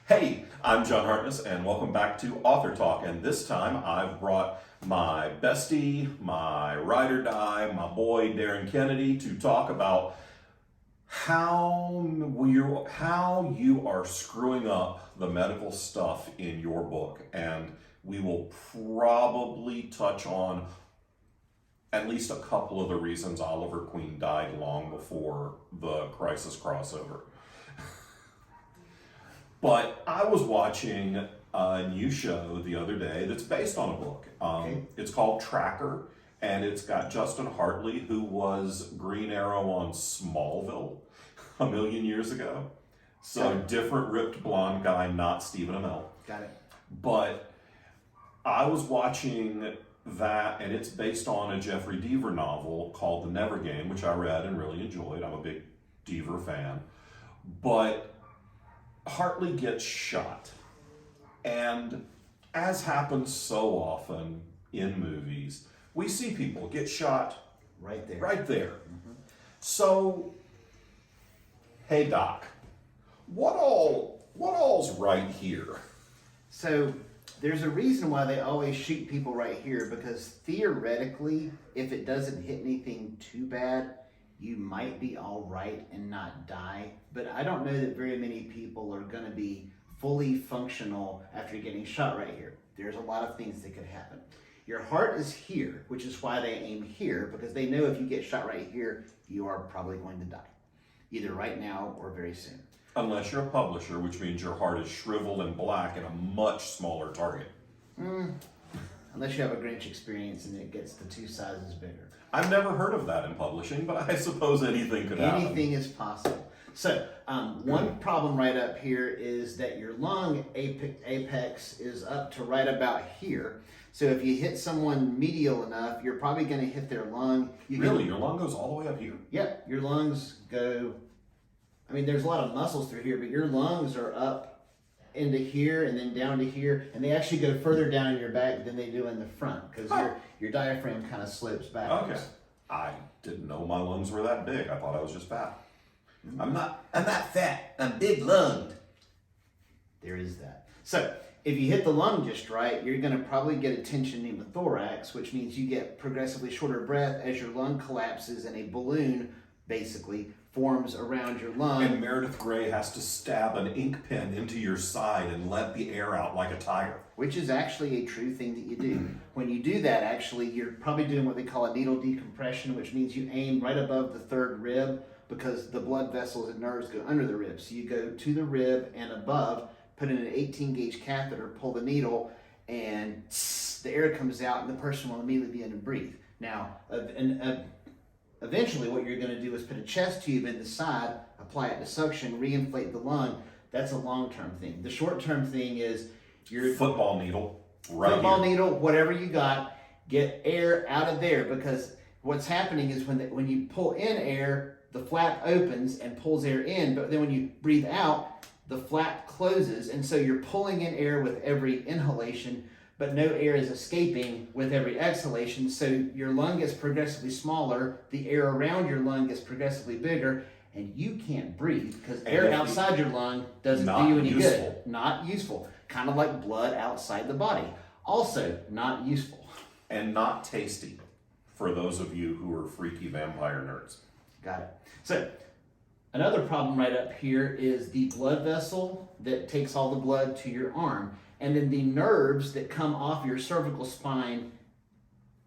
Hey, I'm John Hartness, and welcome back to Author Talk. And this time I've brought my bestie, my ride or die, my boy Darren Kennedy to talk about how you are screwing up the medical stuff in your book. And we will probably touch on at least a couple of the reasons Oliver Queen died long before the Crisis crossover. But I was watching a new show the other day that's based on a book. It's called Tracker, and it's got Justin Hartley, who was Green Arrow on Smallville a million years ago. So different ripped blonde guy, not Stephen Amell. Got it. But I was watching that, and it's based on a Jeffrey Deaver novel called The Never Game, which I read and really enjoyed. I'm a big Deaver fan. But Hartley gets shot. And as happens so often in movies, we see people get shot Right there. right there. So, hey doc, what all's right here? So there's a reason why they always shoot people right here, because theoretically, if it doesn't hit anything too bad, you might be all right and not die. But I don't know that very many people are going to be fully functional after getting shot right here. There's a lot of things that could happen. Your heart is here, which is why they aim here, because they know if you get shot right here, you are probably going to die, either right now or very soon. Unless you're a publisher, which means your heart is shriveled and black and a much smaller target. Unless you have a Grinch experience and it gets the 2 sizes bigger. I've never heard of that in publishing, but I suppose anything could happen. Anything is possible. So one problem right up here is that your lung apex is up to right about here. So if you hit someone medial enough, you're probably going to hit their lung. Really? Your lung goes all the way up here? Yep, your lungs go, I mean, there's a lot of muscles through here, but your lungs are up into here and then down to here, and they actually go further down in your back than they do in the front, because your diaphragm kind of slopes backwards. Okay. I didn't know my lungs were that big. I thought I was just fat. I'm not fat. I'm big lunged. There is that. So if you hit the lung just right, you're going to probably get a tension in the thorax, which means you get progressively shorter breath as your lung collapses and a balloon basically forms around your lung. And Meredith Grey has to stab an ink pen into your side and let the air out like a tiger. Which is actually a true thing that you do. When you do that, actually, you're probably doing what they call a needle decompression, which means you aim right above the third rib, because the blood vessels and nerves go under the rib. So you go to the rib and above, put in an 18 gauge catheter, pull the needle, and the air comes out, and the person will immediately be able to breathe. Now, eventually what you're going to do is put a chest tube in the side, apply it to suction, reinflate the lung. That's a long-term thing. The short-term thing is your football needle, right football here. needle, whatever you got, get air out of there, because what's happening is when you pull in air, the flap opens and pulls air in, but then when you breathe out, the flap closes, and so you're pulling in air with every inhalation, but no air is escaping with every exhalation, so your lung gets progressively smaller, the air around your lung gets progressively bigger, and you can't breathe because air outside your lung doesn't do you any good. Not useful. Kind of like blood outside the body. Also not useful. And not tasty for those of you who are freaky vampire nerds. Got it. So another problem right up here is the blood vessel that takes all the blood to your arm. And then the nerves that come off your cervical spine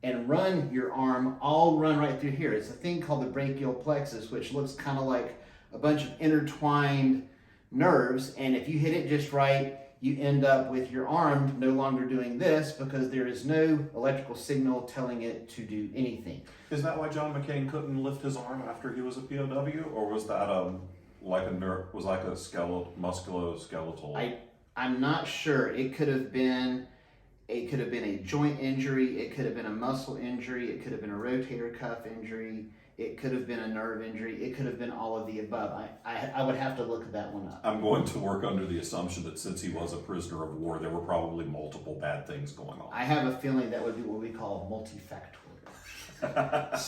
and run your arm all run right through here. It's a thing called the brachial plexus, which looks kind of like a bunch of intertwined nerves. And if you hit it just right, you end up with your arm no longer doing this, because there is no electrical signal telling it to do anything. Is that why John McCain couldn't lift his arm after he was a POW, or was that like a musculoskeletal? I'm not sure. It could have been a joint injury, it could have been a muscle injury, it could have been a rotator cuff injury, it could have been a nerve injury, it could have been all of the above. I would have to look that one up. I'm going to work under the assumption that since he was a prisoner of war, there were probably multiple bad things going on. I have a feeling that would be what we call multifactorial.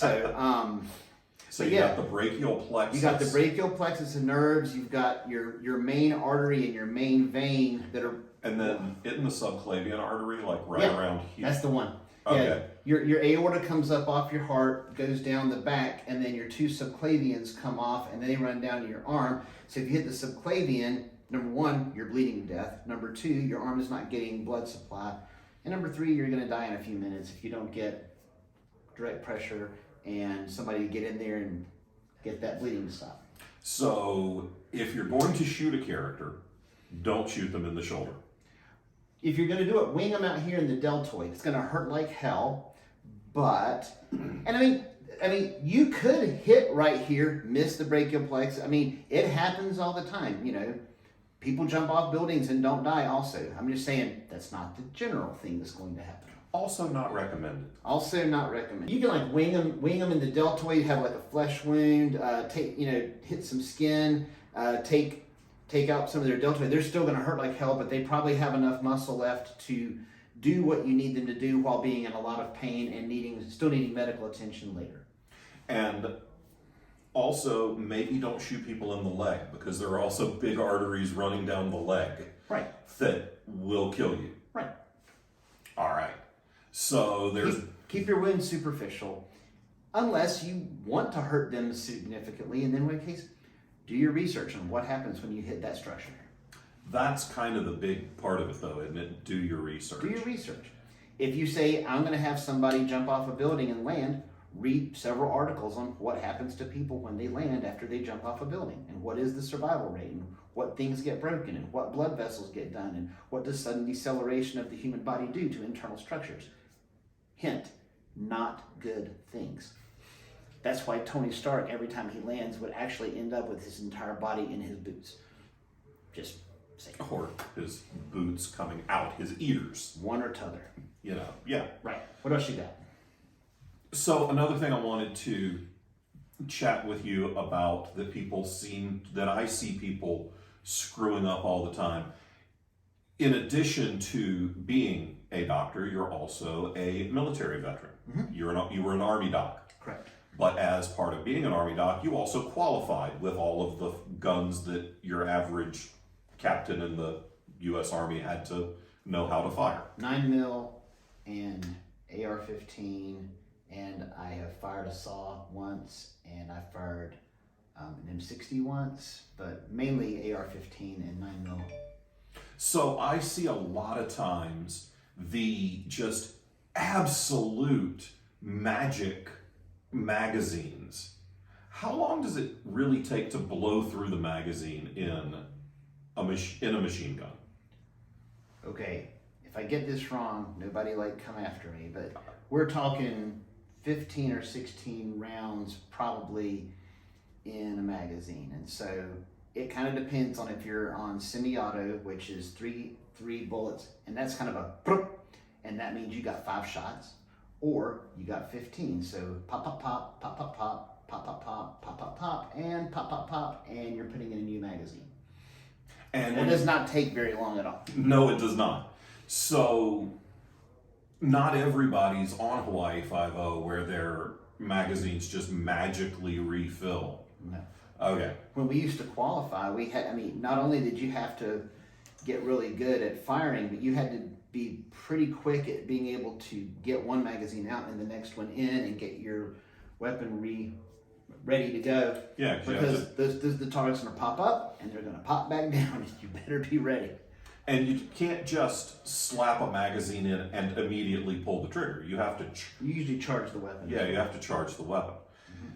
So But you yeah, got the brachial plexus. you got the brachial plexus and nerves. You've got your main artery and your main vein that are. And then in the subclavian artery, like Yeah, around here. That's the one. Okay. Yeah, your aorta comes up off your heart, goes down the back, and then your two subclavians come off, and they run down to your arm. So if you hit the subclavian, number one, you're bleeding to death. Number two, your arm is not getting blood supply. And number three, you're going to die in a few minutes if you don't get direct pressure and somebody to get in there and get that bleeding to stop. So if you're going to shoot a character, don't shoot them in the shoulder. If you're going to do it, wing them out here in the deltoid. It's going to hurt like hell, but, and I mean, you could hit right here, miss the brachial plexus. I mean, it happens all the time. You know, people jump off buildings and don't die. Also, I'm just saying that's not the general thing that's going to happen. Also not recommended. Also not recommended. You can like wing them in the deltoid, have like a flesh wound, hit some skin, take out some of their deltoid. They're still going to hurt like hell, but they probably have enough muscle left to do what you need them to do while being in a lot of pain and still needing medical attention later. And also, maybe don't shoot people in the leg, because there are also big arteries running down the leg. Right. That will kill you. Right. All right. So there's... Keep your wounds superficial, unless you want to hurt them significantly, and then in which case, do your research on what happens when you hit that structure. That's kind of the big part of it, though, isn't it? Do your research. Do your research. If you say, I'm going to have somebody jump off a building and land, read several articles on what happens to people when they land after they jump off a building, and what is the survival rate, and what things get broken, and what blood vessels get done, and what does sudden deceleration of the human body do to internal structures. Hint, not good things. That's why Tony Stark, every time he lands, would actually end up with his entire body in his boots. Just saying. Or his boots coming out his ears. One or t'other. You know, yeah. Right. What else you got? So another thing I wanted to chat with you about that I see people screwing up all the time. In addition to being a doctor, you're also a military veteran. Mm-hmm. You were an Army doc. Correct. But as part of being an Army doc, you also qualified with all of the guns that your average captain in the U.S. Army had to know how to fire. 9mm and AR-15, and I have fired a SAW once, and I fired an M60 once, but mainly AR-15 and 9mm. So I see a lot of times the just absolute magic magazines. How long does it really take to blow through the magazine in a machine gun? Okay, if I get this wrong, nobody come after me, but we're talking 15 or 16 rounds probably in a magazine. And so it kind of depends on if you're on semi-auto, which is three bullets, and that's kind of a, and that means you got 5 shots, or you got 15. So pop, pop, pop, pop, pop, pop, pop, pop, pop, pop, pop, pop, and pop, pop, pop, and you're putting in a new magazine. And it does not take very long at all. No, it does not. So not everybody's on Hawaii 5.0 where their magazines just magically refill. No. Okay. When we used to qualify, not only did you have to get really good at firing, but you had to be pretty quick at being able to get one magazine out and the next one in and get your weaponry ready to go. Yeah, because the target's going to pop up and they're going to pop back down, and you better be ready. And you can't just slap a magazine in and immediately pull the trigger. You have to... You usually charge the weapon. Yeah, you have to charge the weapon. Mm-hmm.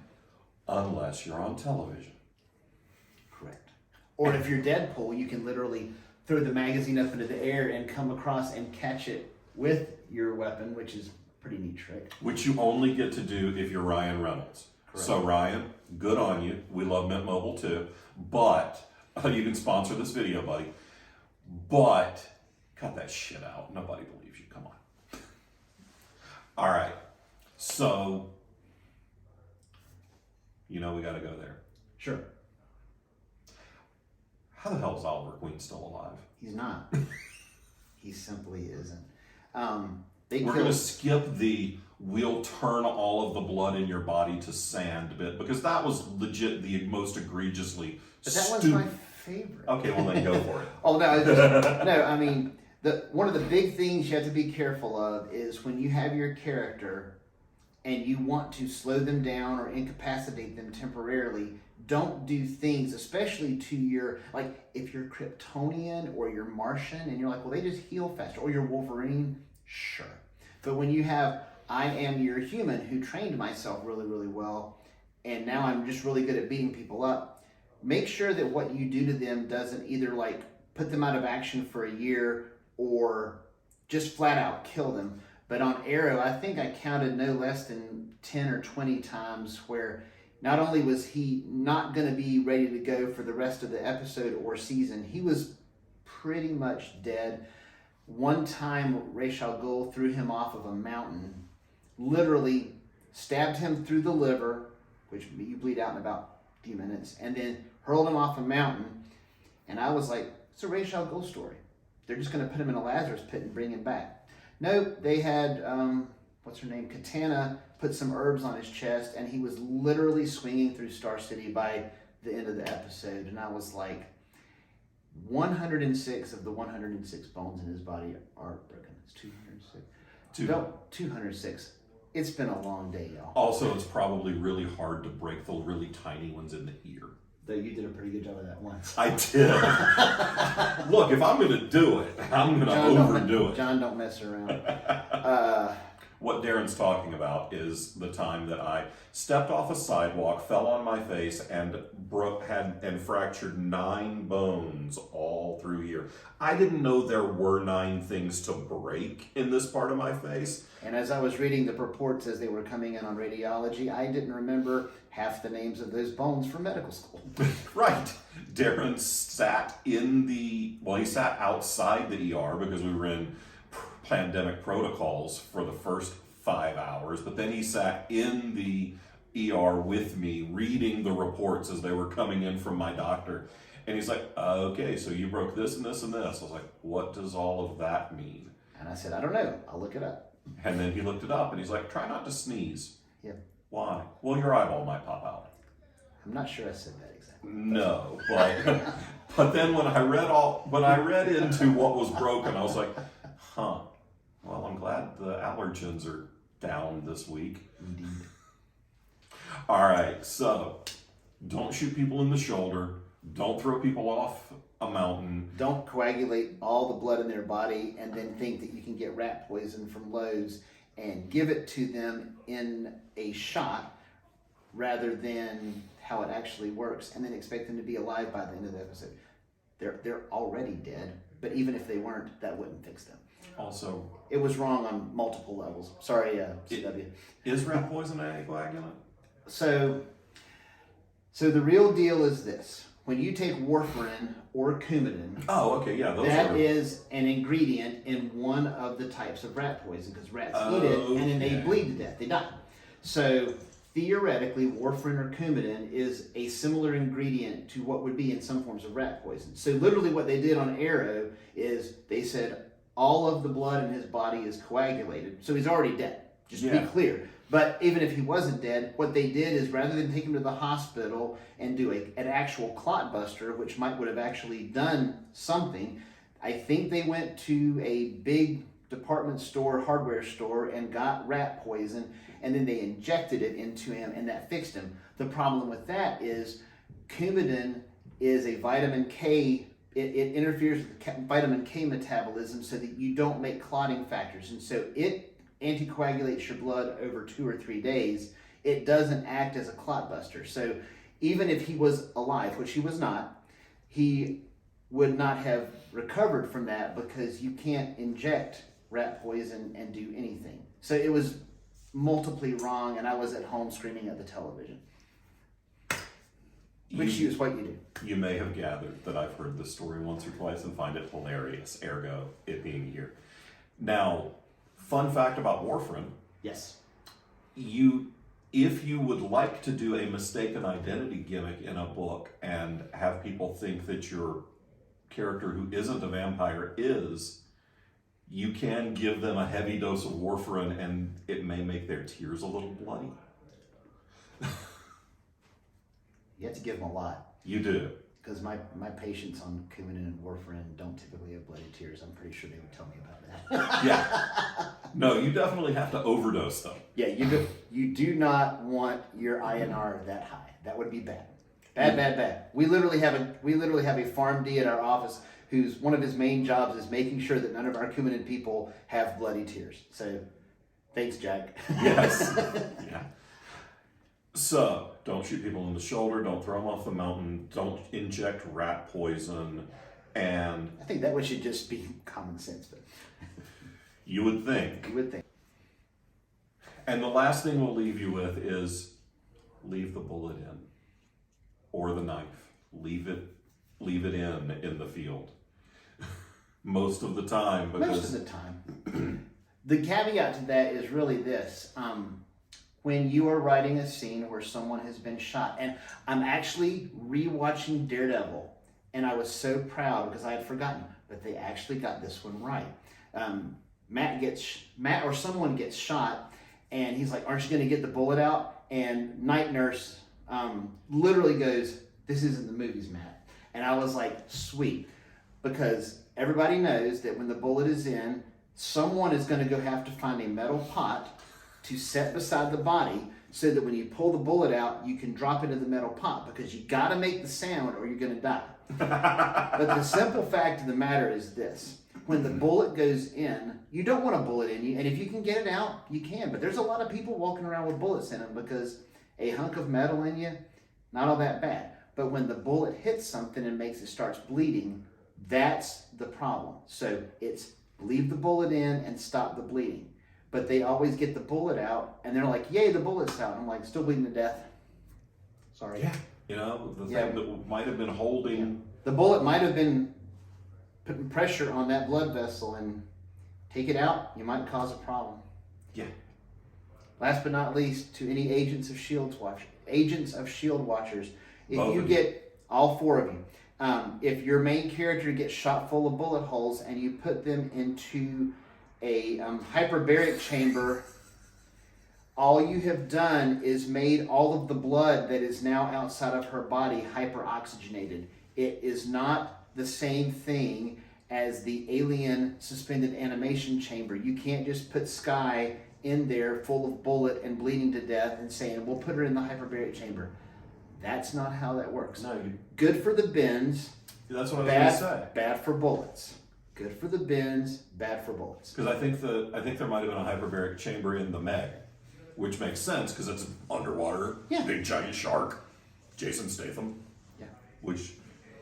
Unless you're on television. Correct. Or if you're Deadpool, you can literally throw the magazine up into the air and come across and catch it with your weapon, which is a pretty neat trick. Which you only get to do if you're Ryan Reynolds. Correct. So Ryan, good on you. We love Mint Mobile too. But you can sponsor this video, buddy. But cut that shit out. Nobody believes you. Come on. All right. So, we got to go there. Sure. How the hell is Oliver Queen still alive? He's not. He simply isn't. We're going to skip the we'll turn all of the blood in your body to sand bit, because that was legit the most egregiously But that one's my favorite. Okay, well then go for it. Oh no, no. I mean, one of the big things you have to be careful of is when you have your character and you want to slow them down or incapacitate them temporarily. Don't do things, especially to your, like, if you're Kryptonian or you're Martian and you're like, well, they just heal faster, or you're Wolverine, sure. But when you have, I am your human who trained myself really, really well, and now I'm just really good at beating people up, make sure that what you do to them doesn't either, like, put them out of action for a year or just flat out kill them. But on Arrow, I think I counted no less than 10 or 20 times where not only was he not going to be ready to go for the rest of the episode or season, he was pretty much dead. One time, Ra's al Ghul threw him off of a mountain, literally stabbed him through the liver, which you bleed out in about a few minutes, and then hurled him off a mountain. And I was like, it's a Ra's al Ghul story. They're just going to put him in a Lazarus pit and bring him back. No, they had, what's her name, Katana, put some herbs on his chest, and he was literally swinging through Star City by the end of the episode. And I was like, 106 of the 106 bones in his body are broken. It's 206. No, 206. It's been a long day, y'all. Also, it's probably really hard to break the really tiny ones in the ear. Though you did a pretty good job of that once. I did. Look, if I'm going to do it, I'm going to overdo it. John, don't mess around. What Darren's talking about is the time that I stepped off a sidewalk, fell on my face, and fractured 9 bones all through here. I didn't know there were 9 things to break in this part of my face. And as I was reading the reports as they were coming in on radiology, I didn't remember half the names of those bones from medical school. Right. Darren sat he sat outside the ER because we were in pandemic protocols for the first 5 hours, but then he sat in the ER with me reading the reports as they were coming in from my doctor. And he's like, okay, so you broke this and this and this. I was like, what does all of that mean? And I said, I don't know. I'll look it up. And then he looked it up and he's like, try not to sneeze. Yeah. Why? Well, your eyeball might pop out. I'm not sure I said that exactly. No, but then when I read into what was broken, I was like, huh. Well, I'm glad the allergens are down this week. Indeed. All right, so don't shoot people in the shoulder. Don't throw people off a mountain. Don't coagulate all the blood in their body and then think that you can get rat poison from Lowe's and give it to them in a shot rather than how it actually works, and then expect them to be alive by the end of the episode. They're already dead, but even if they weren't, that wouldn't fix them. Also, it was wrong on multiple levels. Sorry, CW. Is rat poison an anticoagulant? So the real deal is this. When you take warfarin or Coumadin, that is an ingredient in one of the types of rat poison, because rats eat it and then they bleed to death. They die. So theoretically, warfarin or Coumadin is a similar ingredient to what would be in some forms of rat poison. So literally what they did on Arrow is they said all of the blood in his body is coagulated. So he's already dead, just to be clear. But even if he wasn't dead, what they did is rather than take him to the hospital and do an actual clot buster, which would have actually done something, I think they went to a big department store, hardware store, and got rat poison, and then they injected it into him, and that fixed him. The problem with that is Coumadin is a vitamin K. It interferes with vitamin K metabolism so that you don't make clotting factors, and so it anticoagulates your blood over 2 or 3 days. It doesn't act as a clot buster. So even if he was alive, which he was not, he would not have recovered from that because you can't inject rat poison and do anything. So it was multiply wrong, and I was at home screaming at the television. Which is what you do. You may have gathered that I've heard this story once or twice and find it hilarious, ergo it being here. Now, fun fact about warfarin. Yes. If you would like to do a mistaken identity gimmick in a book and have people think that your character who isn't a vampire is, you can give them a heavy dose of warfarin and it may make their tears a little bloody. You have to give them a lot. You do. Because my patients on Coumadin and warfarin don't typically have bloody tears. I'm pretty sure they would tell me about that. Yeah. No, you definitely have to overdose them. Yeah, you do not want your INR that high. That would be bad. Bad. We literally have a PharmD at our office whose one of his main jobs is making sure that none of our Coumadin people have bloody tears. So, thanks, Jack. Yes. Yeah. So, don't shoot people in the shoulder. Don't throw them off the mountain. Don't inject rat poison. And I think that should just be common sense, but you would think. you would think. And the last thing we'll leave you with is leave the bullet in, or the knife. Leave it in the field. Most of the time, because Most of the time. The caveat to that is really this. When you are writing a scene where someone has been shot, and I'm actually rewatching Daredevil, and I was so proud because I had forgotten, but they actually got this one right. Matt or someone gets shot, and he's like, "Aren't you going to get the bullet out?" And Night Nurse literally goes, "This isn't the movies, Matt." And I was like, sweet, because everybody knows that when the bullet is in, someone is going to go have to find a metal pot to set beside the body so that when you pull the bullet out, you can drop it in the metal pot, because you got to make the sound or you're going to die. But the simple fact of the matter is this: when the bullet goes in, you don't want a bullet in you, and if you can get it out, you can. But there's a lot of people walking around with bullets in them because a hunk of metal in you, not all that bad. But when the bullet hits something and starts bleeding, that's the problem. So it's leave the bullet in and stop the bleeding. But they always get the bullet out, and they're like, "Yay, the bullet's out." I'm like, "Still bleeding to death." Sorry. yeah, the thing that might have been holding the bullet might have been putting pressure on that blood vessel, and take it out, you might cause a problem. Yeah. Last but not least, to any agents of Shield watchers, if Both you of get all four of you, if your main character gets shot full of bullet holes and you put them into a hyperbaric chamber, all you have done is made all of the blood that is now outside of her body hyperoxygenated. It is not the same thing as the alien suspended animation chamber. You can't just put Skye in there full of bullet and bleeding to death and saying, "We'll put her in the hyperbaric chamber." That's not how that works. No, good for the bins. that's what I was going to say. Bad for bullets. Good for the bins, bad for bullets. Because I think there might have been a hyperbaric chamber in the Meg, which makes sense because it's an underwater, big giant shark, Jason Statham. Yeah. Which,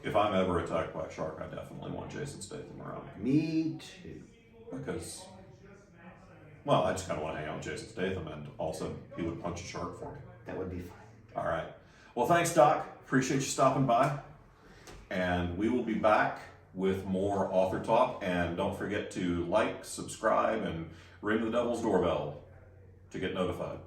if I'm ever attacked by a shark, I definitely want Jason Statham around. Me too. Because, well, I just kind of want to hang out with Jason Statham, and also he would punch a shark for me. That would be fine. All right. Well, thanks, Doc. Appreciate you stopping by. And we will be back with more author talk. And don't forget to like, subscribe, and ring the devil's doorbell to get notified.